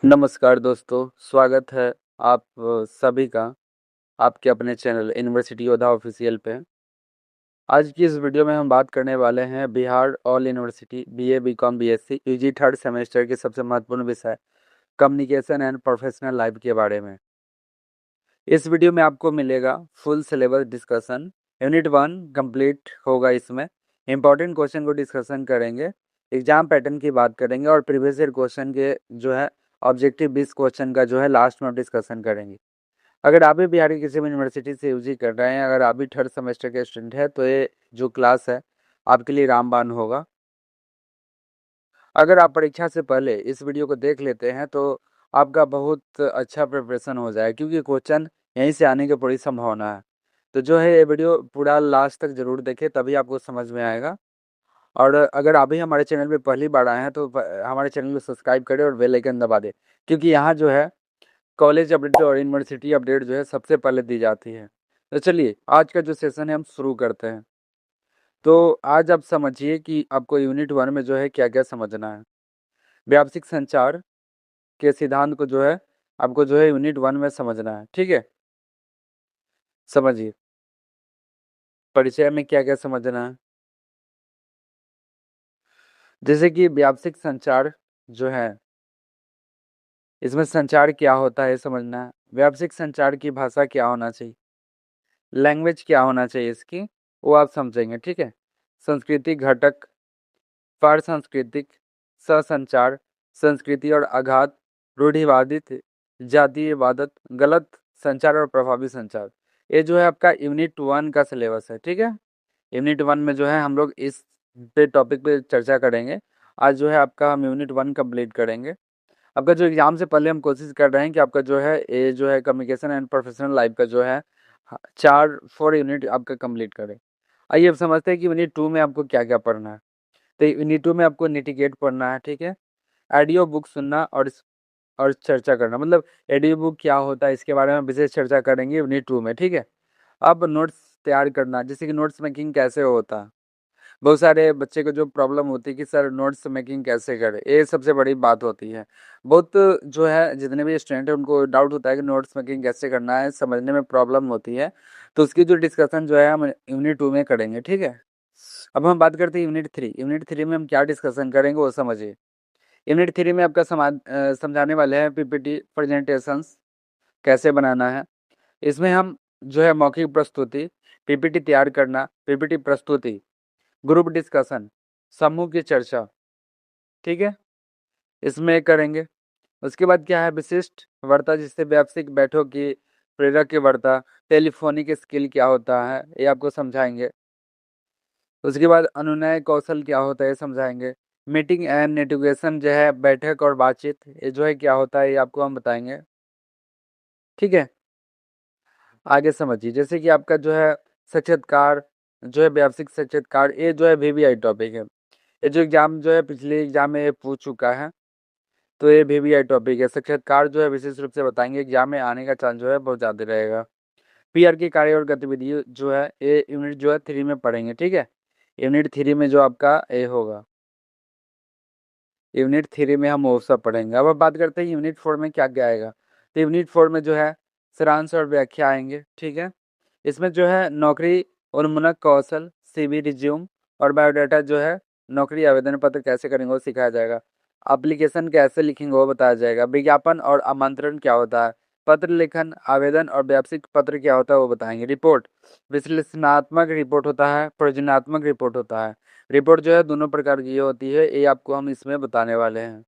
नमस्कार दोस्तों, स्वागत है आप सभी का आपके अपने चैनल यूनिवर्सिटी योद्धा ऑफिशियल पे। आज की इस वीडियो में हम बात करने वाले हैं Bihar all university BA BCom BSc UG third semester के सबसे महत्वपूर्ण विषय कम्युनिकेशन एंड प्रोफेशनल लाइफ के बारे में। इस वीडियो में आपको मिलेगा full syllabus discussion. Unit 1 complete होगा। इसमें इंपॉर्टेंट क्वेश्चन को डिस्कशन करेंगे, एग्जाम पैटर्न की बात करेंगे और प्रीवियस ईयर क्वेश्चन के जो है ऑब्जेक्टिव 20 क्वेश्चन का जो है लास्ट में डिस्कशन करेंगे। अगर आप भी बिहार की किसी भी यूनिवर्सिटी से यूजी कर रहे हैं, अगर आप भी थर्ड सेमेस्टर के स्टूडेंट हैं, तो ये जो क्लास है आपके लिए रामबाण होगा। अगर आप परीक्षा से पहले इस वीडियो को देख लेते हैं तो आपका बहुत अच्छा प्रिपरेशन हो जाए, क्योंकि क्वेश्चन यहीं से आने की पूरी संभावना है। तो जो है ये वीडियो पूरा लास्ट तक जरूर देखें, तभी आपको समझ में आएगा। और अगर आप भी हमारे चैनल पे पहली बार आए हैं तो हमारे चैनल को सब्सक्राइब करें और बेल आइकन दबा दें, क्योंकि यहाँ जो है कॉलेज अपडेट और यूनिवर्सिटी अपडेट जो है सबसे पहले दी जाती है। तो चलिए आज का जो सेशन है हम शुरू करते हैं। तो आज आप समझिए कि आपको यूनिट 1 में जो है क्या क्या समझना है। व्यावसायिक संचार के सिद्धांत को जो है आपको जो है यूनिट 1 में समझना है। ठीक है, समझिए परिचय में क्या क्या समझना है। जैसे कि व्यावसायिक संचार जो है, इसमें संचार क्या होता है समझना है। व्यावसायिक संचार की भाषा क्या होना चाहिए, लैंग्वेज क्या होना चाहिए इसकी, वो आप समझेंगे। ठीक है, सांस्कृतिक घटक, पार सांस्कृतिक, संचार, संस्कृति और आघात, रूढ़िवादित, जातीयवादत, गलत संचार और प्रभावी संचार। ये जो है आपका यूनिट 1 का सिलेबस है। ठीक है, यूनिट 1 में जो है हम लोग इस पे टॉपिक पे चर्चा करेंगे। आज जो है आपका हम यूनिट 1 कंप्लीट करेंगे। आपका जो एग्जाम से पहले हम कोशिश कर रहे हैं कि आपका जो है ये जो है कम्युनिकेशन एंड प्रोफेशनल लाइफ का जो है 4 यूनिट आपका कंप्लीट करें। आइए अब समझते हैं कि यूनिट 2 में आपको क्या क्या पढ़ना है। तो यूनिट 2 में आपको निटिगेट पढ़ना है। ठीक है, ऑडियो बुक सुनना और चर्चा करना, मतलब ऑडियो बुक क्या होता है इसके बारे में विशेष चर्चा करेंगे यूनिट 2 में। ठीक है, अब नोट्स तैयार करना, जैसे कि नोट्स मेकिंग कैसे होता है। बहुत सारे बच्चे को जो प्रॉब्लम होती है कि सर नोट्स मेकिंग कैसे करें, ये सबसे बड़ी बात होती है। बहुत जो है जितने भी स्टूडेंट है उनको डाउट होता है कि नोट्स मेकिंग कैसे करना है, समझने में प्रॉब्लम होती है। तो उसकी जो डिस्कशन जो है हम यूनिट 2 में करेंगे। ठीक है, अब हम बात करते हैं यूनिट 3। यूनिट 3 में हम क्या डिस्कशन करेंगे वो समझिए। यूनिट 3 में आपका समझाने वाले हैं पीपीटी प्रेजेंटेशंस कैसे बनाना है। इसमें हम जो है मौखिक प्रस्तुति, पीपीटी तैयार करना, पीपीटी प्रस्तुति, ग्रुप डिस्कशन, समूह की चर्चा। ठीक है, इसमें करेंगे। उसके बाद क्या है विशिष्ट वार्ता, जिससे व्यावसायिक बैठक की प्रेरक की वार्ता, टेलीफोनिक स्किल क्या होता है ये आपको समझाएंगे। उसके बाद अनुनय कौशल क्या होता है ये समझाएंगे। मीटिंग एंड नेटवर्केशन जो है बैठक और बातचीत, ये जो है क्या होता है ये आपको हम बताएंगे। ठीक है, आगे समझिए। जैसे कि आपका जो है साक्षात्कार, जो है व्यावसायिक साक्षात्कार, ये जो है वीवीआई टॉपिक है। ये जो एग्जाम जो है पिछले एग्जाम में ये पूछ चुका है, तो ये वीवीआई टॉपिक है। साक्षात्कार जो है विशेष रूप से बताएंगे, एग्जाम में आने का चांस जो है बहुत ज़्यादा रहेगा। पीआर की कार्य और गतिविधि जो है ये यूनिट जो है 3 में पढ़ेंगे। ठीक है, यूनिट 3 में जो आपका ये होगा, यूनिट 3 में हम वो सब पढ़ेंगे। अब बात करते हैं यूनिट 4 में क्या क्या आएगा। तो यूनिट 4 में जो है सारांश और व्याख्या आएंगे। ठीक है, इसमें जो है नौकरी उन्मुख कौशल, सीवी रिज्यूम और बायोडाटा जो है नौकरी आवेदन पत्र कैसे करेंगे वो सिखाया जाएगा। एप्लीकेशन कैसे लिखेंगे वो बताया जाएगा। विज्ञापन और आमंत्रण क्या होता है, पत्र लेखन, आवेदन और व्यावसायिक पत्र क्या होता है वो बताएंगे। रिपोर्ट विश्लेषणात्मक रिपोर्ट होता है, प्रयोजनात्मक रिपोर्ट होता है। रिपोर्ट जो है दोनों प्रकार की होती है, ये आपको हम इसमें बताने वाले हैं।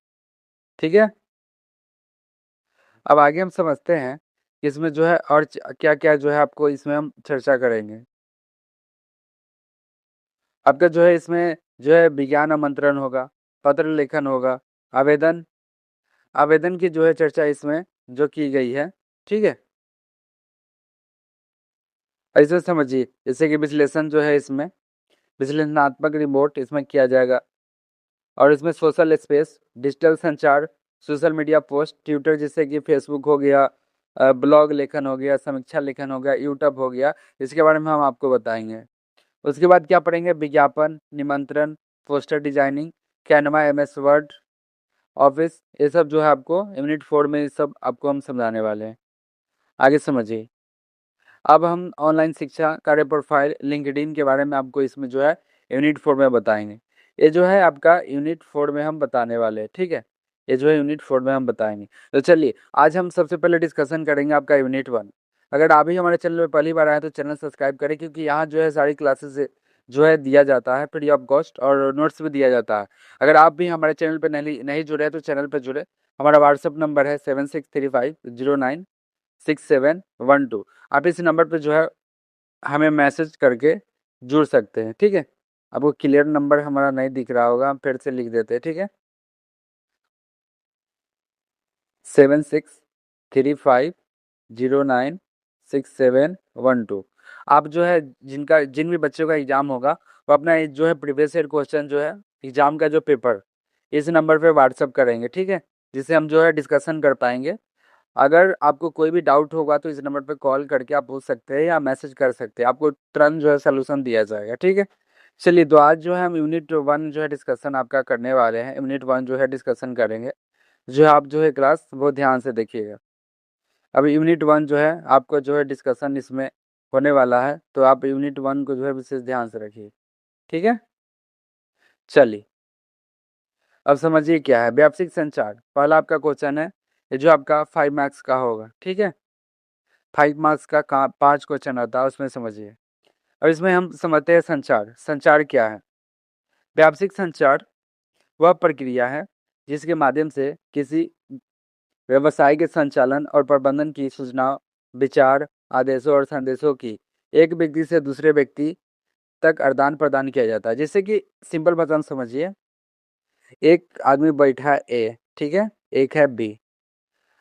ठीक है, अब आगे हम समझते हैं कि इसमें जो है और क्या क्या जो है आपको इसमें हम चर्चा करेंगे। आपका जो है इसमें जो है विज्ञान आमंत्रण होगा, पत्र लेखन होगा, आवेदन, आवेदन की जो है चर्चा इसमें जो की गई है। ठीक है, ऐसे समझिए। जैसे कि विश्लेषण जो है इसमें विश्लेषणात्मक रिपोर्ट इसमें किया जाएगा। और इसमें सोशल स्पेस, डिजिटल संचार, सोशल मीडिया पोस्ट, ट्विटर जैसे कि फेसबुक हो गया, ब्लॉग लेखन हो गया, समीक्षा लेखन हो गया, यूट्यूब हो गया, इसके बारे में हम आपको बताएंगे। उसके बाद क्या पढ़ेंगे, विज्ञापन, निमंत्रण, poster designing, Canva, MS word office, ये सब जो है आपको यूनिट 4 में ये सब आपको हम समझाने वाले हैं। आगे समझिए। अब हम ऑनलाइन शिक्षा कार्य प्रोफाइल लिंक्डइन के बारे में आपको इसमें जो है यूनिट 4 में बताएंगे। ये जो है आपका यूनिट 4 में हम बताने वाले हैं, ठीक है। ये जो है यूनिट 4 में हम बताएंगे। तो चलिए आज हम सबसे पहले डिस्कशन करेंगे आपका यूनिट 1। अगर आप भी हमारे चैनल पर पहली बार आए तो चैनल सब्सक्राइब करें, क्योंकि यहाँ जो है सारी क्लासेस जो है दिया जाता है फ्री ऑफ कॉस्ट, और नोट्स भी दिया जाता है। अगर आप भी हमारे चैनल पर नहीं नहीं जुड़े हैं तो चैनल पर जुड़े। हमारा व्हाट्सअप नंबर है 7635096712। आप इस नंबर पे जो है हमें मैसेज करके जुड़ सकते हैं, ठीक है। आपको क्लियर नंबर हमारा नहीं दिख रहा होगा, हम फिर से लिख देते हैं, ठीक है। 7635096712। आप जो है जिन भी बच्चों का एग्जाम होगा वो अपना जो है प्रीवियस ईयर क्वेश्चन जो है एग्जाम का जो पेपर इस नंबर पे व्हाट्सअप करेंगे, ठीक है, जिससे हम जो है डिस्कशन कर पाएंगे। अगर आपको कोई भी डाउट होगा तो इस नंबर पे कॉल करके आप पूछ सकते हैं या मैसेज कर सकते हैं, आपको तुरंत जो है सोल्यूशन दिया जाएगा, ठीक है। चलिए तो आज जो है हम यूनिट 1 जो है डिस्कशन आपका करने वाले हैं। यूनिट 1 जो है डिस्कशन करेंगे, जो आप जो है क्लास वो ध्यान से देखिएगा। अब यूनिट 1 जो है आपको जो है डिस्कशन इसमें होने वाला है, तो आप यूनिट 1 को जो है विशेष ध्यान से रखिए, ठीक है। चलिए अब समझिए क्या है व्यावसायिक संचार। पहला आपका क्वेश्चन है ये जो आपका 5 मार्क्स का होगा, ठीक है। 5 मार्क्स का 5 क्वेश्चन आता है, उसमें समझिए। और इसमें हम समझते हैं संचार। संचार क्या है? व्यावसायिक संचार वह प्रक्रिया है जिसके माध्यम से किसी व्यवसाय के संचालन और प्रबंधन की सूचनाओं, विचार, आदेशों और संदेशों की एक व्यक्ति से दूसरे व्यक्ति तक आदान प्रदान किया जाता है। जैसे कि सिंपल भाषा में समझिए, एक आदमी बैठा है ए, ठीक है, एक है बी।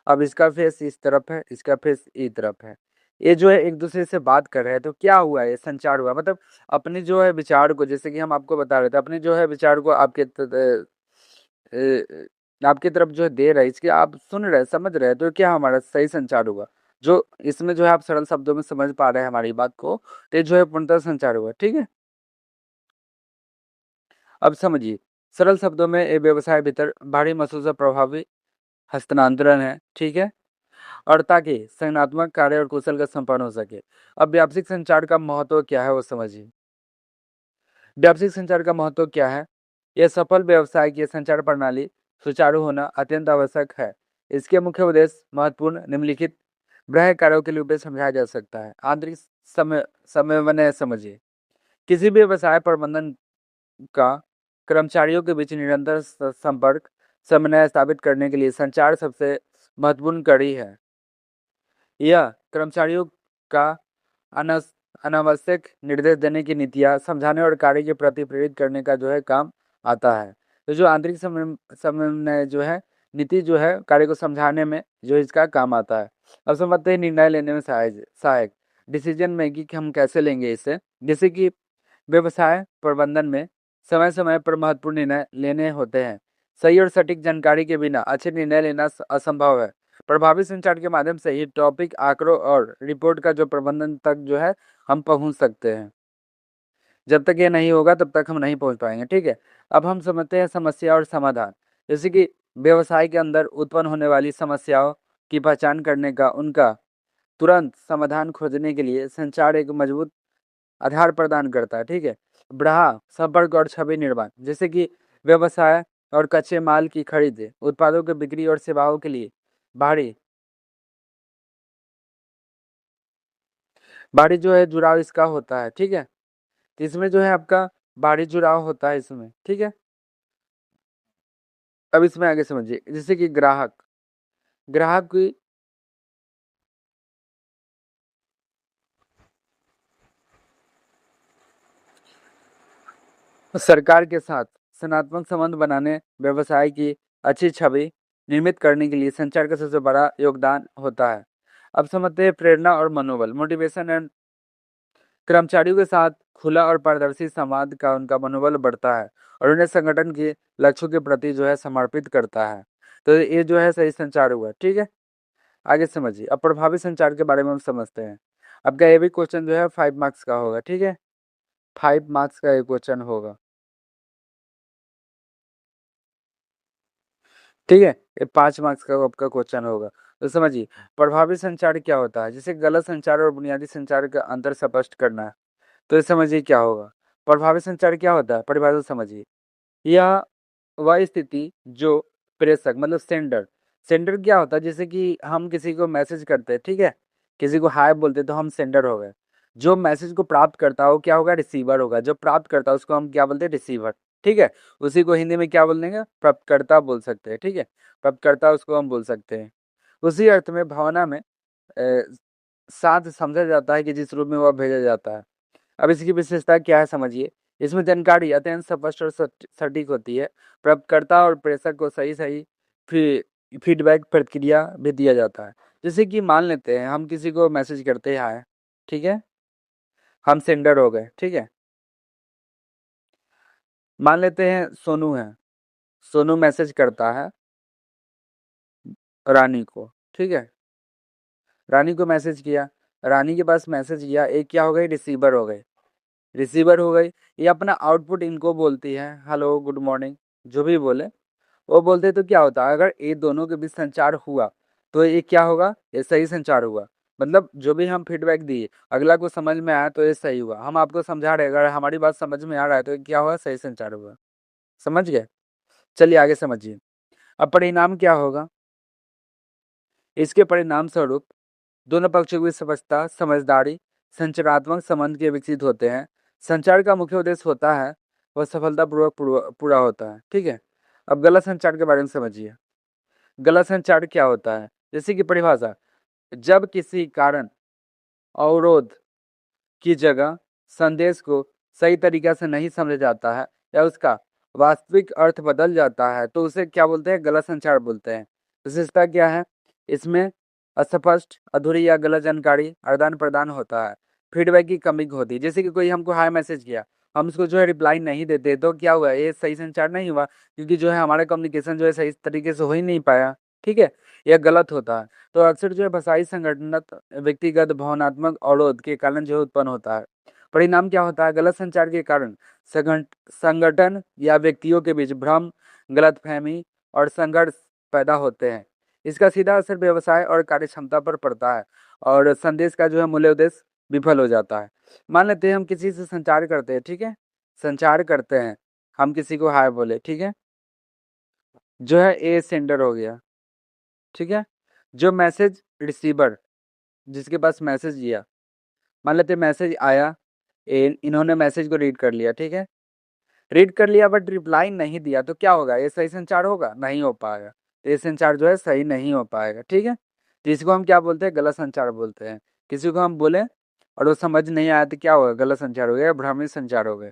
अब इसका फेस इस तरफ है, इसका फेस इस तरफ है। ये जो है एक दूसरे से बात कर रहे हैं, तो क्या हुआ? ये संचार हुआ। मतलब अपने जो है विचार को, जैसे कि हम आपको बता रहे थे, अपने जो है विचार को आपकी तरफ जो है दे रहे हैं, इसके आप सुन रहे हैं, समझ रहे हैं, तो क्या हमारा सही संचार हुआ। जो इसमें जो है आप सरल शब्दों में समझ पा रहे हैं हमारी बात को, तो ये जो है पूर्णतः संचार हुआ, ठीक है। अब समझिए सरल शब्दों में ये व्यवसाय भीतर भारी महसूस प्रभावी हस्तांतरण है, ठीक है, और ताकि संगठनात्मक कार्य और कौशल का संपन्न हो सके। अब व्यावसायिक संचार का महत्व क्या है वो समझिए। व्यावसायिक संचार का महत्व क्या है? यह सफल व्यवसाय की संचार प्रणाली सुचारू होना अत्यंत आवश्यक है। इसके मुख्य उद्देश्य महत्वपूर्ण निम्नलिखित ग्राहक कार्यों के लिए समझाया जा सकता है। आंतरिक समय समन्वय समझिए। किसी भी व्यवसाय प्रबंधन का कर्मचारियों के बीच निरंतर संपर्क समन्वय स्थापित करने के लिए संचार सबसे महत्वपूर्ण कड़ी है। यह कर्मचारियों का अनस अनावश्यक निर्देश देने की नीतियाँ समझाने और कार्य के प्रति प्रेरित करने का जो है काम आता है। तो जो आंतरिक समन्वय जो है नीति जो है कार्य को समझाने में जो इसका काम आता है। अब समझते हैं निर्णय लेने में सहायक डिसीजन मेकिंग हम कैसे लेंगे इसे। जैसे कि व्यवसाय प्रबंधन में समय समय पर महत्वपूर्ण निर्णय लेने होते हैं। सही और सटीक जानकारी के बिना अच्छे निर्णय लेना असंभव है। प्रभावी संचार के माध्यम से ही टॉपिक, आंकड़ों और रिपोर्ट का जो प्रबंधन तक जो है हम पहुंच सकते हैं। जब तक ये नहीं होगा तब तक हम नहीं पहुंच पाएंगे, ठीक है। अब हम समझते हैं समस्या और समाधान। जैसे कि व्यवसाय के अंदर उत्पन्न होने वाली समस्याओं की पहचान करने का, उनका तुरंत समाधान खोजने के लिए संचार एक मजबूत आधार प्रदान करता है, ठीक है। ग्राहक संपर्क और छवि निर्माण। जैसे कि व्यवसाय और कच्चे माल की खरीद, उत्पादों की बिक्री और सेवाओं के लिए बाहरी बाहरी जो है जुड़ाव इसका होता है, ठीक है। तो इसमें जो है आपका बाहरी जुड़ाव होता है इसमें, ठीक है। अब इसमें आगे समझिए। जैसे कि ग्राहक ग्राहक की सरकार के साथ सकारात्मक संबंध बनाने, व्यवसाय की अच्छी छवि निर्मित करने के लिए संचार का सबसे बड़ा योगदान होता है। अब समझते हैं प्रेरणा और मनोबल, मोटिवेशन एंड। कर्मचारियों के साथ खुला और पारदर्शी संवाद का उनका मनोबल बढ़ता है और उन्हें संगठन के लक्ष्यों के प्रति जो है समर्पित करता है। तो ये जो है सही संचार हुआ, ठीक है। आगे समझिए। अब प्रभावी संचार के बारे में हम समझते हैं। आपका ये भी क्वेश्चन जो है 5 मार्क्स का होगा, ठीक है। 5 मार्क्स का ये क्वेश्चन होगा। ठीक है, ये 5 मार्क्स का आपका क्वेश्चन होगा। तो समझिए प्रभावी संचार क्या होता है, जैसे गलत संचार और बुनियादी संचार का अंतर स्पष्ट करना है। तो ये समझिए क्या होगा, प्रभावी संचार क्या होता है, परिभाषा समझिए। यह वह स्थिति जो प्रेषक मतलब सेंडर, सेंडर क्या होता है, जैसे कि हम किसी को मैसेज करते हैं, ठीक है, किसी को हाय बोलते हैं तो हम सेंडर हो गए। जो मैसेज को प्राप्त करता हो क्या होगा, रिसीवर होगा। जो प्राप्त करता है उसको हम क्या बोलते हैं, रिसीवर। ठीक है, उसी को हिंदी में क्या बोल देंगे, प्राप्तकर्ता बोल सकते हैं। ठीक है, प्राप्तकर्ता उसको हम बोल सकते हैं। उसी अर्थ में भावना में साथ समझा जाता है कि जिस रूप में वह भेजा जाता है। अब इसकी विशेषता क्या है समझिए, इसमें जानकारी अत्यंत स्पष्ट और सटीक होती है। प्राप्तकर्ता और प्रेषक को सही सही फीडबैक प्रतिक्रिया भी दिया जाता है। जैसे कि मान लेते हैं हम किसी को मैसेज करते हैं हाय, ठीक है, हम सेंडर हो गए। ठीक है, मान लेते हैं सोनू है, सोनू मैसेज करता है रानी को। ठीक है, रानी को मैसेज किया, रानी के पास मैसेज किया, एक क्या हो गई, रिसीवर हो गई। रिसीवर हो गई, ये अपना आउटपुट इनको बोलती है, हेलो गुड मॉर्निंग जो भी बोले वो बोलते। तो क्या होता है, अगर ये दोनों के बीच संचार हुआ तो ये क्या होगा, ये सही संचार हुआ। मतलब जो भी हम फीडबैक दिए अगला को समझ में आया तो ये सही हुआ। हम आपको समझा रहे, अगर हमारी बात समझ में आ रहा है तो ये क्या हुआ, सही संचार हुआ। समझ गए, चलिए आगे समझिए। अब परिणाम क्या होगा, इसके परिणाम स्वरूप दोनों पक्षों की समझता समझदारी संचारात्मक संबंध के विकसित होते हैं। संचार का मुख्य उद्देश्य होता है वह सफलतापूर्वक पूरा होता है। ठीक है, अब गलत संचार के बारे में समझिए। गलत संचार क्या होता है, जैसे कि परिभाषा, जब किसी कारण अवरोध की जगह संदेश को सही तरीका से नहीं समझा जाता है या उसका वास्तविक अर्थ बदल जाता है तो उसे क्या बोलते हैं, गलत संचार बोलते हैं। विशेषता क्या है, इसमें अस्पष्ट अधूरी या गलत जानकारी आदान प्रदान होता है, फीडबैक की कमी होती है। जैसे कि कोई हमको हाई मैसेज किया, हम उसको जो है रिप्लाई नहीं देते तो क्या हुआ, ये सही संचार नहीं हुआ, क्योंकि जो है हमारा कम्युनिकेशन जो है सही तरीके से हो ही नहीं पाया। ठीक है, यह गलत होता है। तो अक्सर जो है भाषाई संगठन व्यक्तिगत भावनात्मक अवरोध के कारण जो उत्पन्न होता है। परिणाम क्या होता है, गलत संचार के कारण संगठन या व्यक्तियों के बीच भ्रम, गलतफहमी और संघर्ष पैदा होते हैं। इसका सीधा असर व्यवसाय और कार्यक्षमता पर पड़ता है और संदेश का जो है मूल्य उद्देश्य विफल हो जाता है। मान लेते हैं हम किसी से संचार करते हैं, ठीक है, संचार करते हैं, हम किसी को हाय बोले, ठीक है, जो है ए सेंडर हो गया। ठीक है, जो मैसेज रिसीवर जिसके पास मैसेज दिया, मान लेते मैसेज आया, इन्होंने मैसेज को रीड कर लिया। ठीक है, रीड कर लिया बट रिप्लाई नहीं दिया तो क्या होगा, ये सही संचार होगा, नहीं हो पाएगा। तो ये संचार जो है सही नहीं हो पाएगा। ठीक है, तो इसको हम क्या बोलते हैं, गलत संचार बोलते हैं। किसी को हम बोले और वो समझ नहीं आया तो क्या होगा, गलत संचार हो गया, भ्रामक संचार हो गया।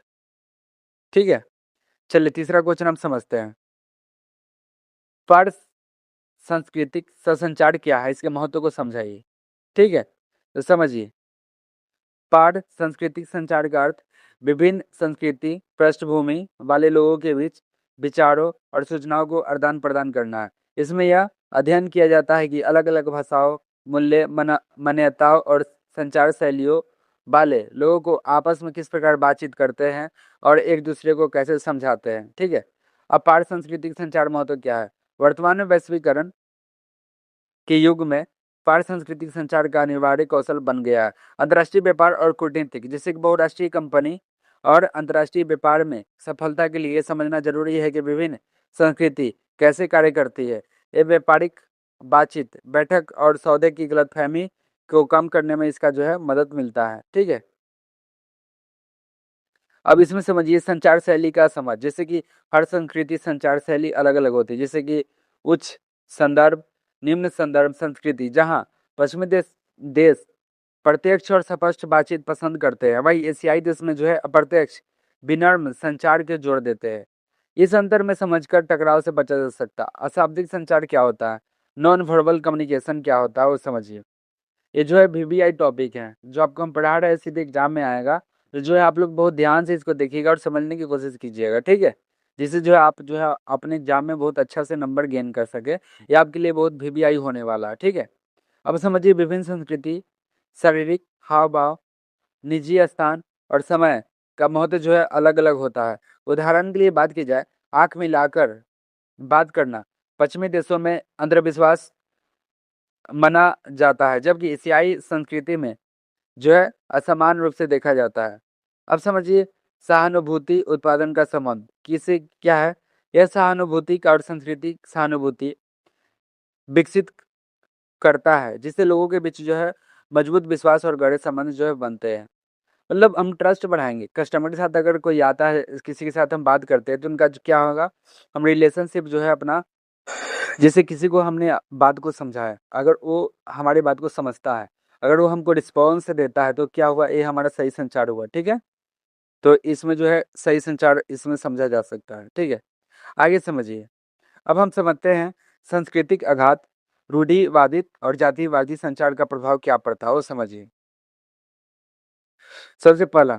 ठीक है, चलिए तीसरा क्वेश्चन हम समझते हैं। पर सांस्कृतिक संचार क्या है, इसके महत्व को समझाइए। ठीक है, तो समझिए, पाठ सांस्कृतिक संचार का अर्थ विभिन्न संस्कृति पृष्ठभूमि वाले लोगों के बीच विचारों और सूचनाओं को आदान प्रदान करना है। इसमें यह अध्ययन किया जाता है कि अलग अलग भाषाओं, मूल्य, मान्यताओं और संचार शैलियों वाले लोगों को आपस में किस प्रकार बातचीत करते हैं और एक दूसरे को कैसे समझाते हैं। ठीक है, अब पाठ सांस्कृतिक संचार महत्व क्या है, वर्तमान में वैश्वीकरण के युग में पार सांस्कृतिक संचार का अनिवार्य कौशल बन गया है। अंतर्राष्ट्रीय व्यापार और कूटनीतिक, जैसे कि बहुराष्ट्रीय कंपनी और अंतर्राष्ट्रीय व्यापार में सफलता के लिए समझना जरूरी है कि विभिन्न संस्कृति कैसे कार्य करती है। ये व्यापारिक बातचीत, बैठक और सौदे की गलतफहमी को कम करने में इसका जो है मदद मिलता है। ठीक है, अब इसमें समझिए संचार शैली का समझ, जैसे कि हर संस्कृति संचार शैली अलग अलग होती है। जैसे कि उच्च संदर्भ, निम्न संदर्भ संस्कृति, जहाँ पश्चिमी देश प्रत्यक्ष और स्पष्ट बातचीत पसंद करते हैं, वही एशियाई देश में जो है अप्रत्यक्ष विनम्र संचार के जोड़ देते हैं। इस अंतर में समझकर टकराव से बचा जा सकता। अशाब्दिक संचार क्या होता है, नॉन वर्बल कम्युनिकेशन क्या होता है वो समझिए। ये जो है वीवीआई टॉपिक है, जो आपको हम पढ़ा रहे हैं सीधे एग्जाम में आएगा। तो जो है आप लोग बहुत ध्यान से इसको देखिएगा और समझने की कोशिश कीजिएगा। ठीक है, जिससे जो है आप जो है अपने एग्जाम में बहुत अच्छा से नंबर गेन कर सके। ये आपके लिए बहुत वीवीआई होने वाला है। ठीक है, अब समझिए विभिन्न संस्कृति शारीरिक हाव भाव, निजी स्थान और समय का महत्व जो है अलग अलग होता है। उदाहरण के लिए बात की जाए, आंख मिलाकर बात करना पश्चिमी देशों में अंधविश्वास माना जाता है, जबकि एशियाई संस्कृति में जो है असमान रूप से देखा जाता है। अब समझिए सहानुभूति उत्पादन का संबंध किसे क्या है। यह सहानुभूति का और संस्कृति सहानुभूति विकसित करता है, जिससे लोगों के बीच जो है मजबूत विश्वास और गहरे संबंध जो है बनते हैं। मतलब हम ट्रस्ट बढ़ाएंगे। कस्टमर के साथ अगर कोई आता है, किसी के साथ हम बात करते हैं, तो उनका क्या होगा, हम रिलेशनशिप जो है अपना, जैसे किसी को हमने बात को समझाया, अगर वो हमारी बात को समझता है, अगर वो हमको रिस्पॉन्स देता है, तो क्या हुआ, ये हमारा सही संचार हुआ। ठीक है, तो इसमें जो है सही संचार इसमें समझा जा सकता है। ठीक है, आगे समझिए। अब हम समझते हैं सांस्कृतिक आघात, रूढ़िवादित और जातिवादी संचार का प्रभाव क्या पड़ता है वो समझिए। सबसे पहला,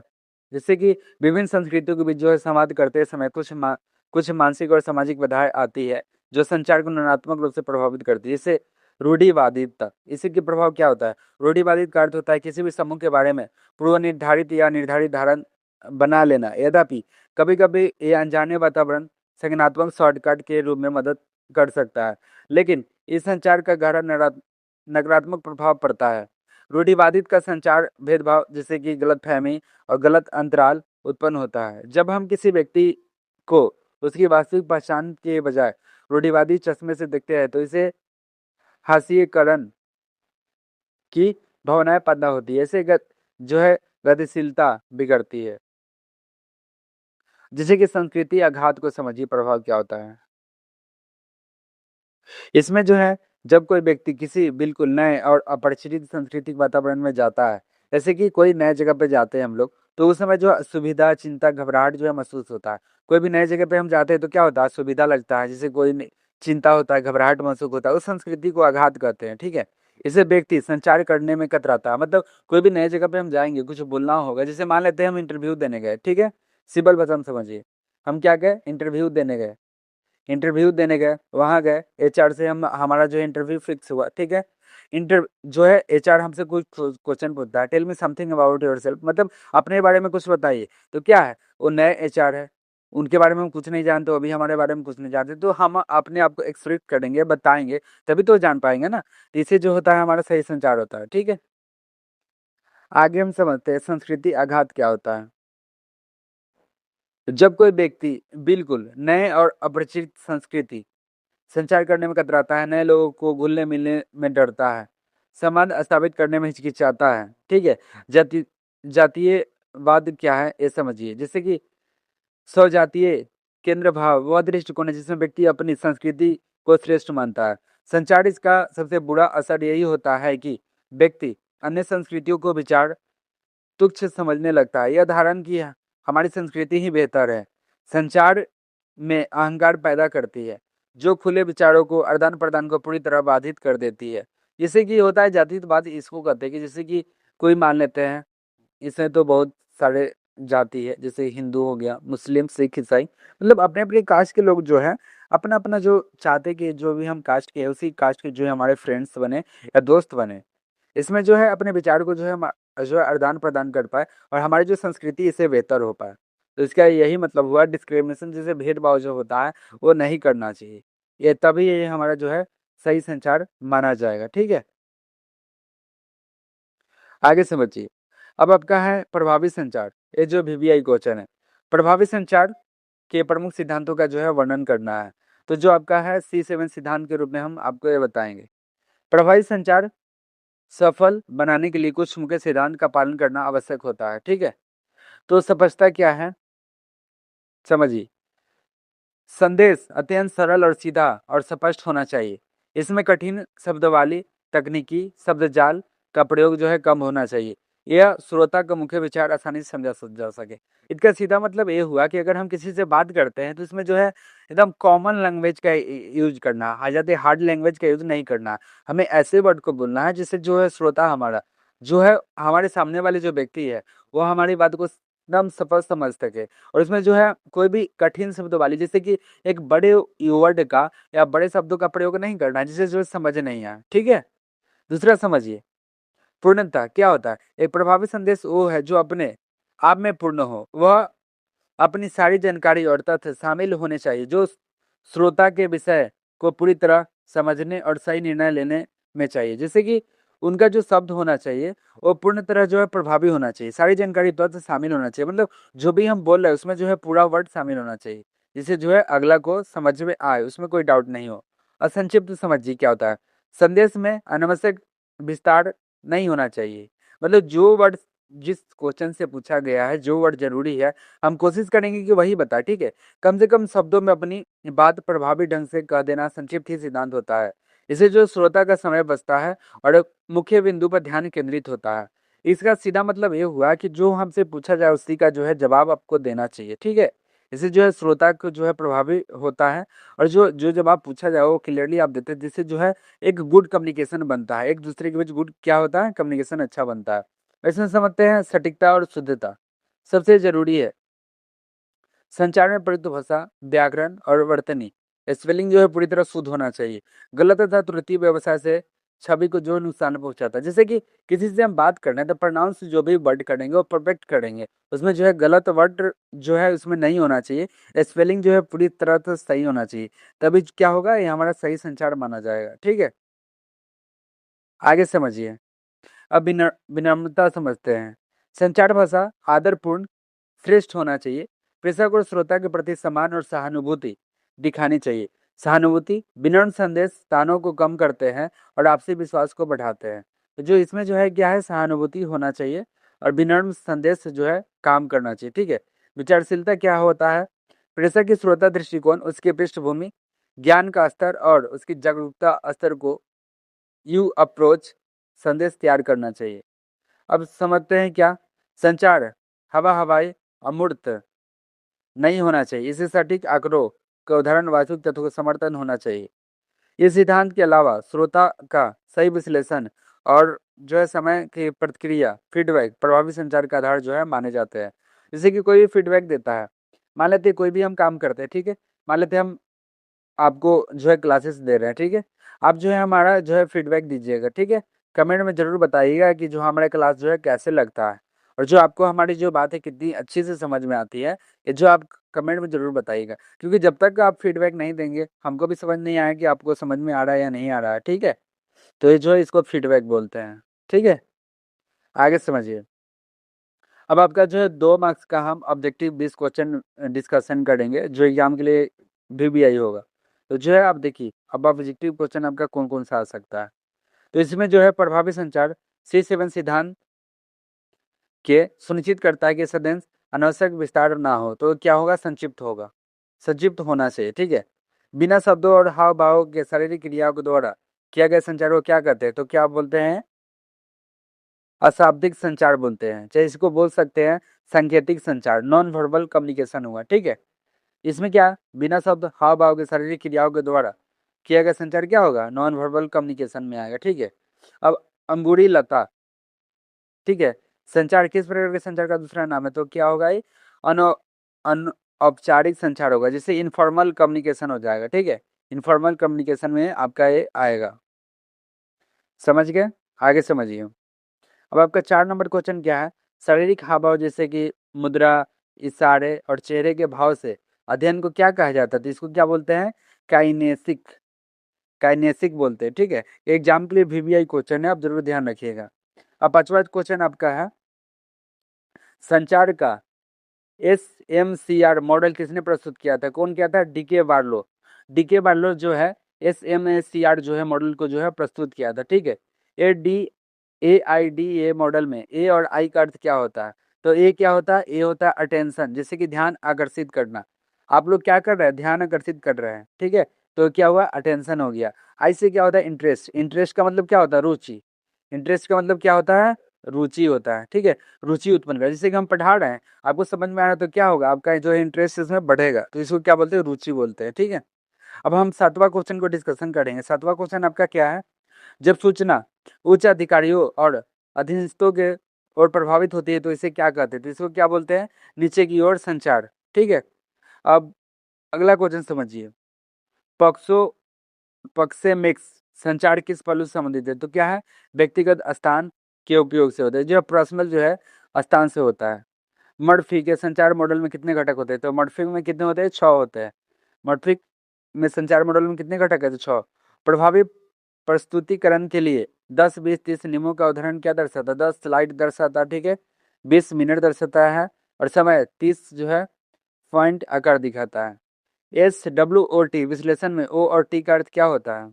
जैसे कि विभिन्न संस्कृतियों के बीच जो है संवाद करते समय कुछ मानसिक और सामाजिक बाधाएं आती है, जो संचार को नकारात्मक रूप से प्रभावित करती है। जैसे रूढ़िवादिता, इसी के प्रभाव क्या होता है। रूढ़िवादित का अर्थ होता है किसी भी समूह के बारे में पूर्व निर्धारित या निर्धारित धारणा बना लेना। यद्यपि कभी कभी ये अनजाने वातावरण संज्ञानात्मक शॉर्टकट के रूप में मदद कर सकता है, लेकिन इस संचार का गहरा नकारात्मक प्रभाव पड़ता है। रूढ़िवादित का संचार भेदभाव, जैसे कि गलतफहमी और गलत अंतराल उत्पन्न होता है। जब हम किसी व्यक्ति को उसकी वास्तविक पहचान के बजाय रूढ़िवादी चश्मे से देखते हैं, तो इसे हास्यीकरण की भावनाएं पैदा होती है। ऐसे जो है गतिशीलता बिगड़ती है। जैसे कि संस्कृति आघात को समझिए प्रभाव क्या होता है। इसमें जो है जब कोई व्यक्ति किसी बिल्कुल नए और अपरिचित सांस्कृतिक वातावरण में जाता है, जैसे कि कोई नए जगह पे जाते हैं हम लोग, तो उस समय जो असुविधा, चिंता, घबराहट जो है महसूस होता है। कोई भी नए जगह पे हम जाते हैं तो क्या होता है, सुविधा लगता है, जैसे कोई चिंता होता है, घबराहट महसूस होता है, उस संस्कृति को आघात कहते हैं। ठीक है, इसे व्यक्ति संचार करने में कतराता है। मतलब कोई भी नए जगह पे हम जाएंगे, कुछ बोलना होगा, जैसे मान लेते हैं हम इंटरव्यू देने गए। ठीक है, सिंपल भाषा में समझिए, हम क्या गए, इंटरव्यू देने गए। इंटरव्यू देने गए, वहाँ गए, एचआर से हम हमारा जो इंटरव्यू फिक्स हुआ। ठीक है, इंटर जो है एचआर हमसे कुछ क्वेश्चन पूछता है, tell me something about yourself, मतलब अपने बारे में कुछ बताइए। तो क्या है, वो नए एचआर है, उनके बारे में हम कुछ नहीं जानते, अभी हमारे बारे में कुछ नहीं जानते, तो हम अपने आप को एक्सप्रेस करेंगे, बताएंगे, तभी तो जान पाएंगे ना। तो इसे जो होता है हमारा सही संचार होता है। ठीक है, आगे हम समझते हैं संस्कृति आघात क्या होता है। जब कोई व्यक्ति बिल्कुल नए और अपरिचित संस्कृति संचार करने में कतराता है, नए लोगों को घुलने मिलने में डरता है, संबंध स्थापित करने में हिचकिचाता है। ठीक है, जाति जातीयवाद क्या है ये समझिए। जैसे कि स्वजातीय केंद्र भाव वह दृष्टिकोण है जिसमें व्यक्ति अपनी संस्कृति को श्रेष्ठ मानता है। संचार इसका सबसे बुरा असर यही होता है कि व्यक्ति अन्य संस्कृतियों को विचार तुच्छ समझने लगता है। यह धारणा की हमारी संस्कृति ही बेहतर है, संचार में अहंकार पैदा करती है, जो खुले विचारों को आदान प्रदान को पूरी तरह बाधित कर देती है। जैसे कि होता है जातिवाद, इसको कहते हैं कि जैसे कि कोई मान लेते हैं, इसमें तो बहुत सारे जाति है, जैसे हिंदू हो गया, मुस्लिम, सिख, ईसाई, मतलब अपने अपने कास्ट के लोग जो है अपना अपना जो चाहते कि जो भी हम कास्ट के है उसी कास्ट के जो है हमारे फ्रेंड्स बने या दोस्त बने। इसमें जो है अपने विचार को जो है जो है आदान प्रदान कर पाए और हमारी जो संस्कृति इससे बेहतर हो पाए। तो इसका यही मतलब हुआ, डिस्क्रिमिनेशन जैसे भेदभाव जो होता है वो नहीं करना चाहिए। ये तभी ये हमारा जो है सही संचार माना जाएगा। ठीक है, आगे समझिए। अब आपका है प्रभावी संचार, ये जो VVI क्वेश्चन है। प्रभावी संचार के प्रमुख सिद्धांतों का जो है वर्णन करना है। तो जो आपका है C7 सिद्धांत के रूप में हम आपको ये बताएंगे। प्रभावी संचार सफल बनाने के लिए कुछ मुख्य सिद्धांत का पालन करना आवश्यक होता है। ठीक है, तो स्पष्टता क्या है समझिए। संदेश अत्यंत सरल और सीधा और स्पष्ट होना चाहिए। इसमें कठिन शब्दावली, तकनीकी शब्दजाल का प्रयोग जो है कम होना चाहिए। यह श्रोता का मुख्य विचार आसानी से समझा जा सके। इसका सीधा मतलब ये हुआ कि अगर हम किसी से बात करते हैं तो इसमें जो है एकदम कॉमन लैंग्वेज का यूज करना, आ जाते हार्ड लैंग्वेज का यूज नहीं करना। हमें ऐसे वर्ड को बोलना है जिससे जो है श्रोता हमारा जो है हमारे सामने वाले जो व्यक्ति है वो हमारी बात को एकदम स्पष्ट समझ सके। और इसमें जो है कोई भी कठिन शब्द वाली, जैसे कि एक बड़े वर्ड का या बड़े शब्दों का प्रयोग नहीं करना है जिसे जो समझ नहीं आए। ठीक है, दूसरा समझिए पूर्णता क्या होता है। एक प्रभावी संदेश वो है जो अपने आप में पूर्ण हो, वह अपनी सारी जानकारी और तथ्य शामिल होने चाहिए जो श्रोता के विषय को पूरी तरह समझने और सही निर्णय लेने में चाहिए। जैसे कि उनका जो शब्द होना चाहिए वो पूर्ण तरह जो है प्रभावी होना चाहिए, सारी जानकारी तत्व शामिल होना चाहिए, मतलब जो भी हम बोल रहे हैं उसमें जो है पूरा वर्ड शामिल होना चाहिए, जिससे जो है अगला को समझ में आए, उसमें कोई डाउट नहीं हो। और संक्षिप्त समझिए क्या होता है। संदेश में अनावश्यक विस्तार नहीं होना चाहिए, मतलब जो वर्ड जिस क्वेश्चन से पूछा गया है, जो वर्ड जरूरी है, हम कोशिश करेंगे कि वही बताए, ठीक है। कम से कम शब्दों में अपनी बात प्रभावी ढंग से कह देना संक्षिप्त ही सिद्धांत होता है। इससे जो श्रोता का समय बचता है और मुख्य बिंदु पर ध्यान केंद्रित होता है। इसका सीधा मतलब ये हुआ कि जो हमसे पूछा जाए उसी का जो है जवाब आपको देना चाहिए, ठीक है। इससे जो है श्रोता को जो है प्रभावी होता है और जो जो जवाब पूछा जाए वो क्लियरली आप देते हैं, जिससे जो है एक गुड कम्युनिकेशन बनता है, एक दूसरे के बीच गुड क्या होता है, कम्युनिकेशन अच्छा बनता है। इसमें समझते हैं सटीकता और शुद्धता सबसे जरूरी है। संचार में प्रयुक्त भाषा, व्याकरण और वर्तनी स्पेलिंग जो है पूरी तरह शुद्ध होना चाहिए। गलत तथा त्रुटि व्यवसाय से छवि को जो नुकसान पहुंचाता है। जैसे कि किसी से हम बात कर रहे हैं तो प्रोनाउंस जो भी वर्ड करेंगे वो परफेक्ट करेंगे, उसमें जो है गलत वर्ड जो है उसमें नहीं होना चाहिए, स्पेलिंग जो है पूरी तरह से सही होना चाहिए, तभी क्या होगा, ये हमारा सही संचार माना जाएगा, ठीक है। आगे समझिए। अब विनम्रता समझते हैं। संचार भाषा आदरपूर्ण श्रेष्ठ होना चाहिए। प्रेषक और श्रोता के प्रति सम्मान और सहानुभूति दिखानी चाहिए। सहानुभूति विनम्र संदेश तानों को कम करते हैं और आपसी विश्वास को बढ़ाते हैं। तो जो इसमें जो है क्या है, सहानुभूति होना चाहिए और विनम्र संदेश से जो है काम करना चाहिए, ठीक है। विचारशीलता क्या होता है, प्रेषक की श्रोता दृष्टिकोण, उसकी पृष्ठभूमि, ज्ञान का स्तर और उसकी जागरूकता स्तर को यू अप्रोच संदेश तैयार करना चाहिए। अब समझते हैं क्या, संचार हवा हवाई अमूर्त नहीं होना चाहिए, इसे सटीक आंकड़ों का उदाहरण वास्तविक तत्वों का समर्थन होना चाहिए। इस सिद्धांत के अलावा श्रोता का सही विश्लेषण और जो है समय की प्रतिक्रिया फीडबैक प्रभावी संचार का आधार जो है माने जाते हैं। जैसे कि कोई भी फीडबैक देता है, मान लेते हैं कोई भी हम काम करते हैं, ठीक है, मान लेते हैं हम आपको जो है क्लासेस दे रहे हैं, ठीक है, आप जो है हमारा जो है फीडबैक दीजिएगा, ठीक है। कमेंट में जरूर बताइएगा कि जो हमारा क्लास जो है कैसे लगता है और जो आपको हमारी जो बात है कितनी अच्छी से समझ में आती है, ये जो आप कमेंट में जरूर बताइएगा, क्योंकि जब तक आप फीडबैक नहीं देंगे हमको भी समझ नहीं आया कि आपको समझ में आ रहा है या नहीं आ रहा है, ठीक है। तो ये जो है इसको फीडबैक बोलते हैं, ठीक है। आगे समझिए। अब आपका जो है 2 मार्क्स का हम ऑब्जेक्टिव 20 क्वेश्चन डिस्कशन करेंगे जो एग्जाम के लिए VBI होगा। तो जो है आप देखिए अब ऑब्जेक्टिव क्वेश्चन आपका कौन कौन सा आ सकता है। तो इसमें जो है प्रभावी संचार C7 सिद्धांत के सुनिश्चित करता है कि सदेश अनावश्यक विस्तार ना हो, तो क्या होगा, संक्षिप्त होगा, संक्षिप्त होना चाहिए, ठीक है। बिना शब्दों और हाव भाव के शारीरिक क्रियाओं के द्वारा किया गया संचार को क्या कहते हैं, तो क्या बोलते हैं, अशाब्दिक संचार बोलते हैं, चाहे इसको बोल सकते हैं सांकेतिक संचार, नॉन वर्बल कम्युनिकेशन हुआ, ठीक है। इसमें क्या, बिना शब्द हाव भाव के शारीरिक क्रियाओं के द्वारा किया गया संचार क्या होगा, नॉन वर्बल कम्युनिकेशन में आएगा, ठीक है। अब अंगूरी लता, ठीक है, संचार किस प्रकार के संचार का दूसरा नाम है, तो क्या होगा ये, अनौपचारिक संचार होगा, जिससे इनफॉर्मल कम्युनिकेशन हो जाएगा, ठीक है। इनफॉर्मल कम्युनिकेशन में आपका ये आएगा, समझ गए। आगे समझिए। अब आपका 4 नंबर क्वेश्चन क्या है, शारीरिक हाव भाव जैसे कि मुद्रा, इशारे और चेहरे के भाव से अध्ययन को क्या कहा जाता है, तो इसको क्या बोलते हैं, काइनेसिक, काइनेसिक बोलते हैं, ठीक है। एग्जाम के लिए VBI क्वेश्चन है, आप जरूर ध्यान रखिएगा। अब 5वां क्वेश्चन आपका है, संचार का SMCR मॉडल किसने प्रस्तुत किया था, कौन किया था, DK बार्लो। DK बार्लो जो है SMCR जो है मॉडल को जो है प्रस्तुत किया था, ठीक है। AIDA मॉडल में A और I का अर्थ क्या होता है, तो A क्या होता है, A होता है अटेंशन, जैसे कि ध्यान आकर्षित करना, आप लोग क्या कर रहे हैं, ध्यान आकर्षित कर रहे हैं, ठीक है, तो क्या हुआ, अटेंशन हो गया। I से क्या होता है, इंटरेस्ट, इंटरेस्ट का मतलब क्या होता है, रुचि, इंटरेस्ट का मतलब क्या होता है, रुचि होता है, ठीक है। रुचि उत्पन्न कर, जैसे कि हम पढ़ा रहे हैं, आपको समझ में आ रहा है तो क्या होगा, आपका जो है इंटरेस्ट इसमें बढ़ेगा, तो इसको क्या बोलते हैं, रुचि बोलते हैं, ठीक है। अब हम 7वां क्वेश्चन को डिस्कशन करेंगे। 7वां क्वेश्चन आपका क्या है, जब सूचना उच्च अधिकारियों और अधीनस्थों के ओर प्रभावित होती है तो इसे क्या कहते हैं, तो इसको क्या बोलते हैं, नीचे की ओर संचार, ठीक है। अब अगला क्वेश्चन समझिए, पक्षो पक्सेमिक्स संचार किस पहलू से संबंधित है, तो क्या है, व्यक्तिगत स्थान के उपयोग से होता है, जो पर्सनल जो है स्थान से होता है। मर्फी के संचार मॉडल में कितने घटक होते हैं, तो मर्फी में कितने होते हैं, 6 होते हैं। मर्फी में संचार मॉडल में कितने घटक है? तो 6। प्रभावी प्रस्तुतिकरण के लिए 10, 20, 30 नियमों का उदाहरण क्या दर्शाता है? 10 स्लाइड दर्शाता है, ठीक है। 20 मिनट दर्शाता है और समय 30 जो है पॉइंट आकार दिखाता है। SWOT विश्लेषण में O और T का अर्थ क्या होता है?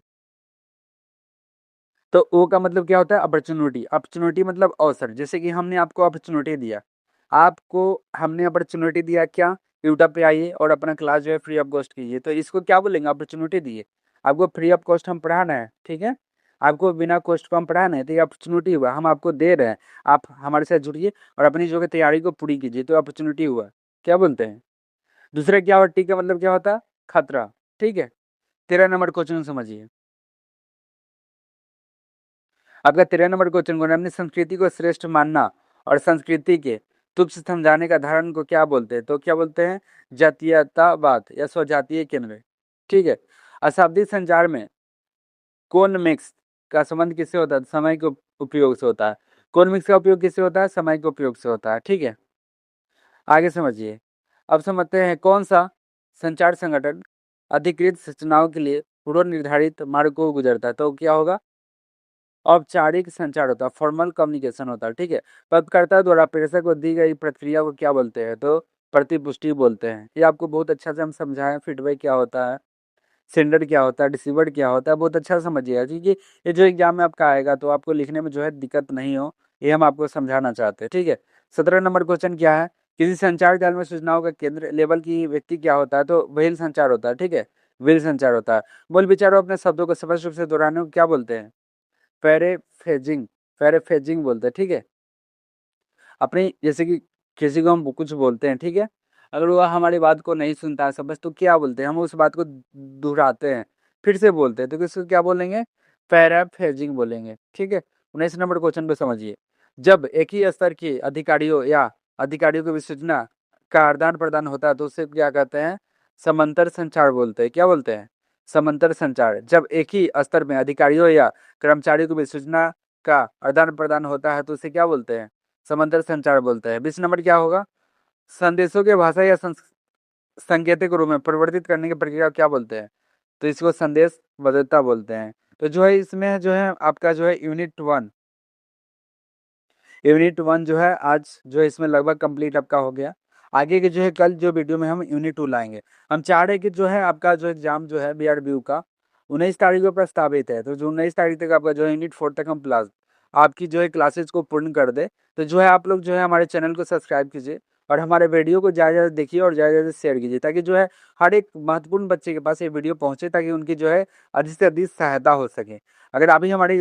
तो O का मतलब क्या होता है? अपॉर्चुनिटी। अपॉर्चुनिटी मतलब अवसर। जैसे कि हमने आपको अपॉर्चुनिटी दिया, आपको हमने अपॉर्चुनिटी दिया क्या? यूट्यूब पे आइए और अपना क्लास जो है फ्री ऑफ कॉस्ट कीजिए, तो इसको क्या बोलेंगे? अपॉर्चुनिटी दिए। आपको फ्री ऑफ कॉस्ट हम पढ़ाना है, ठीक है, आपको बिना कॉस्ट को हम पढ़ाना है, तो ये अपॉर्चुनिटी हुआ, हम आपको दे रहे हैं, आप हमारे साथ जुड़िए और अपनी जो है तैयारी को पूरी कीजिए, तो अपॉर्चुनिटी हुआ। क्या बोलते हैं? दूसरा क्या? और टी का मतलब क्या होता है? खतरा, ठीक है। 13 नंबर क्वेश्चन समझिए। आपका 13 नंबर क्वेश्चन को अपनी संस्कृति को श्रेष्ठ मानना और संस्कृति के तुच्छ समझाने का धारण को क्या बोलते हैं? तो क्या बोलते हैं? जातीयतावाद या स्वजातीय केंद्र, ठीक है। अशाब्दिक संचार में कौन मिक्स का संबंध किससे होता है? समय के उपयोग से होता है। कौन मिक्स का उपयोग किससे होता है? समय के उपयोग से होता है, ठीक है। आगे समझिए। अब समझते हैं कौन सा संचार संगठन अधिकृत सूचनाओं के लिए पूर्व निर्धारित मार्ग को गुजरता है? तो क्या होगा? औपचारिक संचार होता है, फॉर्मल कम्युनिकेशन होता है, ठीक है। प्राप्तकर्ता द्वारा प्रेषक को दी गई प्रक्रिया को क्या बोलते हैं? तो प्रतिपुष्टि बोलते हैं। ये आपको बहुत अच्छा से हम समझाएं, फीडबैक क्या होता है, सेंडर क्या होता है, रिसीवर क्या होता है, बहुत अच्छा समझिएगा, क्योंकि ये जो एग्जाम में आपका आएगा तो आपको लिखने में जो है दिक्कत नहीं हो, ये हम आपको समझाना चाहते हैं, ठीक है। 17 नंबर क्वेश्चन क्या है? किसी संचार जाल में सूचनाओं का केंद्र लेवल की व्यक्ति क्या होता है? तो व्हेल संचार होता है, ठीक है, व्हेल संचार होता है। मूल विचारों अपने शब्दों को स्पष्ट रूप से दोहराने को क्या बोलते हैं? पैरेफ्रेजिंग, पैरेफ्रेजिंग बोलते हैं, ठीक है। अपनी जैसे कि किसी को हम कुछ बोलते हैं, ठीक है, अगर वो हमारी बात को नहीं सुनता है समझ, तो क्या बोलते हैं? हम उस बात को दोहराते हैं, फिर से बोलते हैं, तो किसको क्या बोलेंगे? पैराफ्रेजिंग बोलेंगे, ठीक है। 19 नंबर क्वेश्चन पे समझिए। जब एक ही स्तर के अधिकारियों या अधिकारियों की सूचना का आदान प्रदान होता है तो उसे क्या कहते हैं? समांतर संचार बोलते हैं। क्या बोलते हैं? समांतर संचार। जब एक ही स्तर में अधिकारियों या कर्मचारियों को भी सूचना का आदान प्रदान होता है तो उसे क्या बोलते हैं? समांतर संचार बोलते हैं। 20 नंबर क्या होगा? संदेशों के भाषा या संकेतिक रूप में परिवर्तित करने की प्रक्रिया को क्या बोलते हैं? तो इसको संदेश बदलता बोलते हैं। तो जो है इसमें जो है आपका जो है यूनिट 1 जो है आज जो है इसमें लगभग कंप्लीट आपका हो गया। आगे के जो है कल जो वीडियो में हम यूनिट 2 लाएंगे। हम चाह रहे हैं कि जो है आपका जो एग्जाम जो है BRBU का 19 तारीख को प्रस्तावित है, तो जो 19 तारीख तक आपका जो है यूनिट 4 तक हम प्लास आपकी जो है क्लासेज को पूर्ण कर दे। तो जो है आप लोग जो है हमारे चैनल को सब्सक्राइब कीजिए और हमारे वीडियो को ज़्यादा ज़्यादा देखिए और ज़्यादा ज़्यादा शेयर कीजिए, ताकि जो है हर एक महत्वपूर्ण बच्चे के पास ये वीडियो पहुंचे, ताकि उनकी जो है अधिक से अधिक सहायता हो सके। अगर अभी हमारी